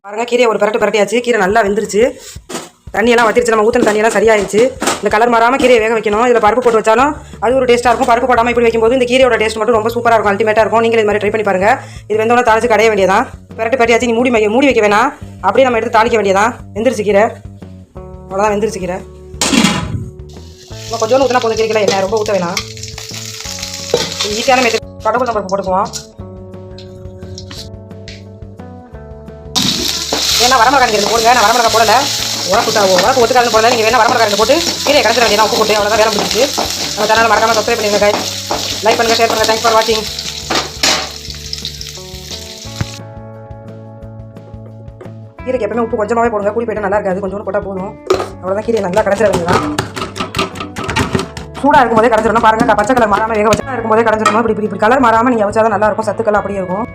பாருங்க, கீரையை ஒரு பரட்டியாச்சு. கீரை நல்லா வெந்துருச்சு. தண்ணியெல்லாம் வத்திருச்சு. நம்ம ஊற்றின தண்ணியெல்லாம் சரியாயிடுச்சு. இந்த கலர் மாறாமல் கீரையை வேக வைக்கணும். இதில் பருப்பு போட்டு வச்சாலும் அது ஒரு டேஸ்ட்டாக இருக்கும். பருப்பு போடாமல் இப்படி வைக்கும்போது இந்த கீரையோட டேஸ்ட் மட்டும் ரொம்ப சூப்பராக இருக்கும். அல்டிமேட்டாக இருக்கும். நீங்கள் இது மாதிரி ட்ரை பண்ணி பாருங்கள். இது வெந்தோன்னா தாளிச்சு கடைய வேண்டியதான். பரட்டியாச்சு. நீ மூடி வைக்க வேணாம். அப்படியே நம்ம எடுத்து தாளிக்க வேண்டியதான். வெந்துருச்சு கீரை. அவ்வளோதான், வெந்துருச்சு கீரை. நம்ம கொஞ்சோண்டு ஊற்றினா போதும். கீரைக்கலாம் என்ன ரொம்ப ஊற்ற வேணாம். ஈஸியான மெத்தட். கடவுள் பருப்பு போட்டுக்குவோம். ஏன்னா வரமிளகாய் போடுங்க. நான் வரமிளகாய் போடலை. உரப்பு ஒத்துக்காது போடல. நீங்கள் வேணா வரமிளகாய் போட்டு கீரையை கரைச்சிட வேண்டியதான். உப்பு போட்டு அவ்வளோதான், வேலை முடிஞ்சிச்சு. நம்ம சேனல் மறக்காம சப்ஸ்கிரைப் பண்ணுங்க guys. லைக் பண்ணுங்கள், ஷேர் பண்ணுங்கள். தேங்க்ஸ் ஃபார் வாட்சிங். கீரைக்கு எப்பவுமே உப்பு கொஞ்சமாகவே போடுங்க. கூலி போய்ட்டு நல்லா இருக்காது. கொஞ்சம் போட்டால் போதும். அவ்வளோதான். கீரையை நல்லா கரைச்சிட வேண்டியதான். சூடாக இருக்கும்போதே கரைச்சிடணும். பாருங்கள், பச்சை கலர் மாறாமல் வேக வச்சா இருக்கும்போதே கரைச்சிடணும். இப்படி கலர் மாறாமல் நீங்கள் வச்சா தான் நல்லா இருக்கும். சத்துக்கள் அப்படியே இருக்கும்.